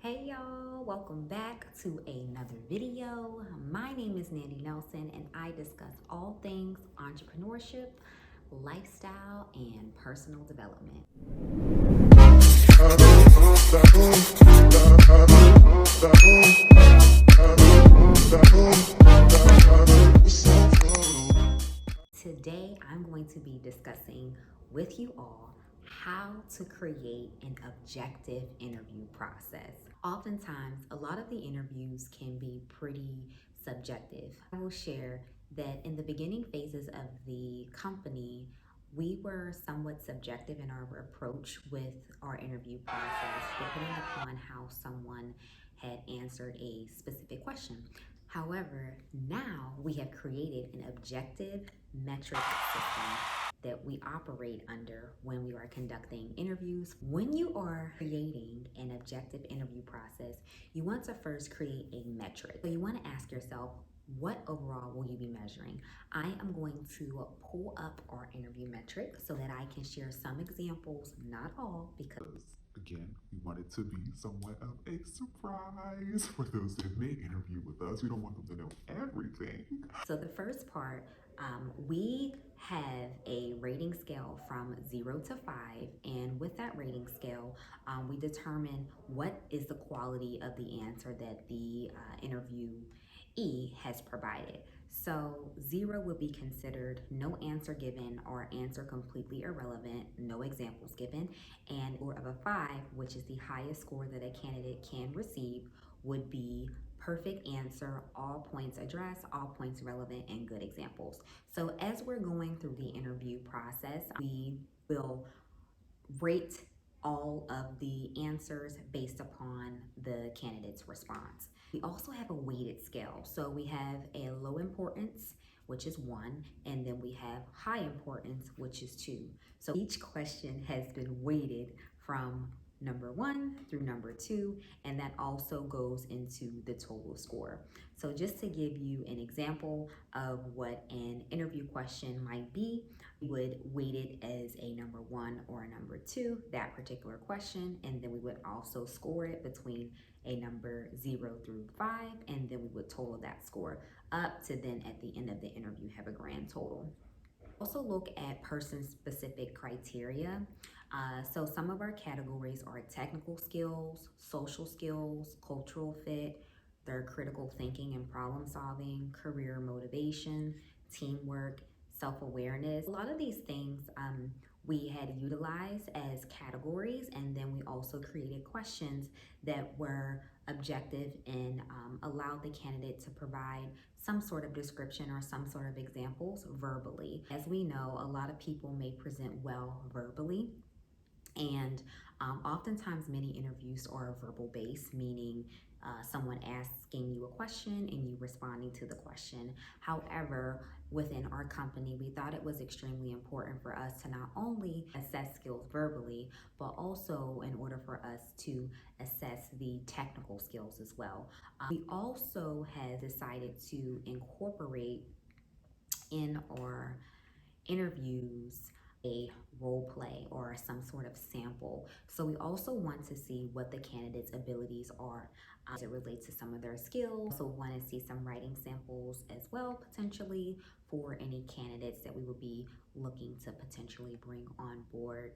Hey y'all, welcome back to another video. My name is Nandy Nelson and I discuss all things entrepreneurship, lifestyle, and personal development. Today I'm going to be discussing with you all how to create an objective interview process. Oftentimes, a lot of the interviews can be pretty subjective. I will share that in the beginning phases of the company, we were somewhat subjective in our approach with our interview process, depending upon how someone had answered a specific question. However, now we have created an objective metric system that we operate under when we are conducting interviews. When you are creating an objective interview process, you want to first create a metric. So you want to ask yourself, what overall will you be measuring? I am going to pull up our interview metric so that I can share some examples, not all, because Again, we want it to be somewhat of a surprise for those that may interview with us. We don't want them to know everything. So the first part, we have a rating scale from 0 to 5, and with that rating scale, we determine what is the quality of the answer that the interviewee has provided. So 0 would be considered no answer given or answer completely irrelevant, no examples given, and or of a 5, which is the highest score that a candidate can receive, would be perfect answer, all points addressed, all points relevant, and good examples. So as we're going through the interview process, we will rate all of the answers based upon the candidate's response. We also have a weighted scale. So we have a low importance, which is 1, and then we have high importance, which is 2. So each question has been weighted from number 1 through number 2, and that also goes into the total score. So just to give you an example of what an interview question might be, we would weight it as a number 1 or a number 2, that particular question, and then we would also score it between a number 0 through 5, and then we would total that score up to then at the end of the interview have a grand total. Also look at person-specific criteria. So some of our categories are technical skills, social skills, cultural fit, their critical thinking and problem solving, career motivation, teamwork, self-awareness. A lot of these things we had utilized as categories, and then we also created questions that were objective and allowed the candidate to provide some sort of description or some sort of examples verbally. As we know, a lot of people may present well verbally, and oftentimes many interviews are verbal based, meaning someone asking you a question and you responding to the question. However, within our company, we thought it was extremely important for us to not only assess skills verbally, but also in order for us to assess the technical skills as well. We also have decided to incorporate in our interviews a role play or some sort of sample. So we also want to see what the candidate's abilities are as it relates to some of their skills. So want to see some writing samples as well, potentially, for any candidates that we would be looking to potentially bring on board.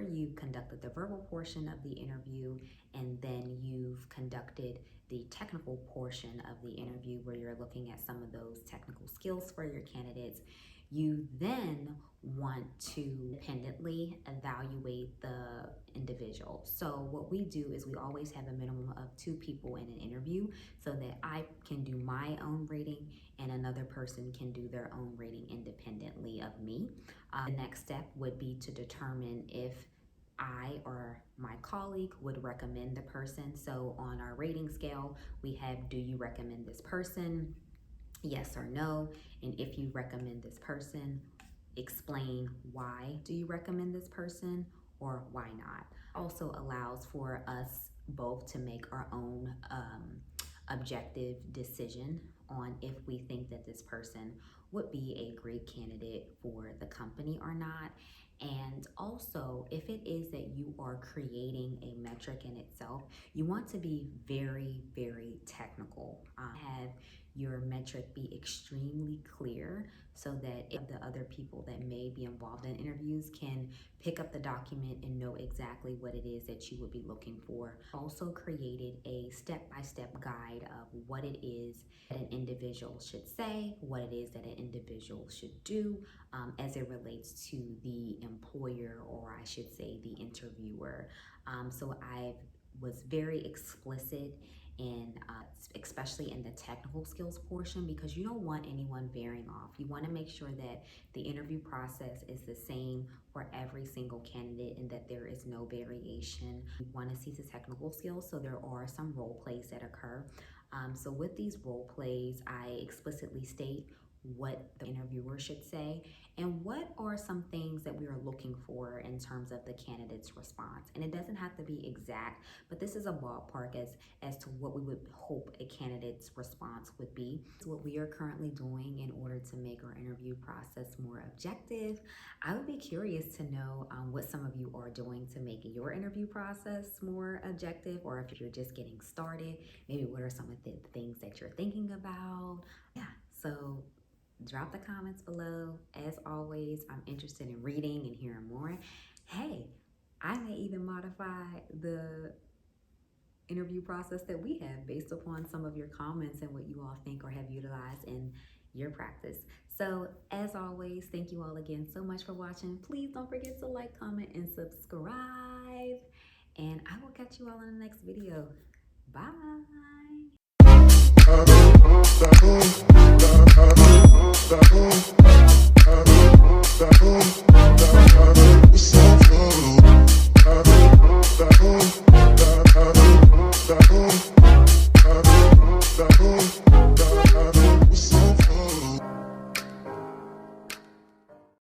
You've conducted the verbal portion of the interview, and then you've conducted the technical portion of the interview where you're looking at some of those technical skills for your candidates. You then want to independently evaluate the individual. So what we do is we always have a minimum of 2 people in an interview so that I can do my own rating and another person can do their own rating independently of me. The next step would be to determine if I or my colleague would recommend the person. So on our rating scale, we have, do you recommend this person? Yes or no. And if you recommend this person, explain why do you recommend this person or why not. Also allows for us both to make our own objective decision on if we think that this person would be a great candidate for the company or not. And also, if it is that you are creating a metric in itself, you want to be very, very technical. Have your metric be extremely clear so that if the other people that may be involved in interviews can pick up the document and know exactly what it is that you would be looking for. Also created a step-by-step guide of what it is that an individual should say, what it is that an individual should do as it relates to the employer, or I should say the interviewer. So I was very explicit in especially in the technical skills portion, because you don't want anyone veering off. You want to make sure that the interview process is the same for every single candidate and that there is no variation. You want to see the technical skills, so there are some role plays that occur. So with these role plays, I explicitly state what the interviewer should say and what are some things that we are looking for in terms of the candidate's response. And it doesn't have to be exact, but this is a ballpark as to what we would hope a candidate's response would be. It's what we are currently doing in order to make our interview process more objective. I would be curious to know what some of you are doing to make your interview process more objective, or if you're just getting started, maybe what are some of the things that you're thinking about. Yeah, so drop the comments below. As always, I'm interested in reading and hearing more. Hey, I may even modify the interview process that we have based upon some of your comments and what you all think or have utilized in your practice. So as always, thank you all again so much for watching. Please don't forget to like, comment, and subscribe. And I will catch you all in the next video. Bye.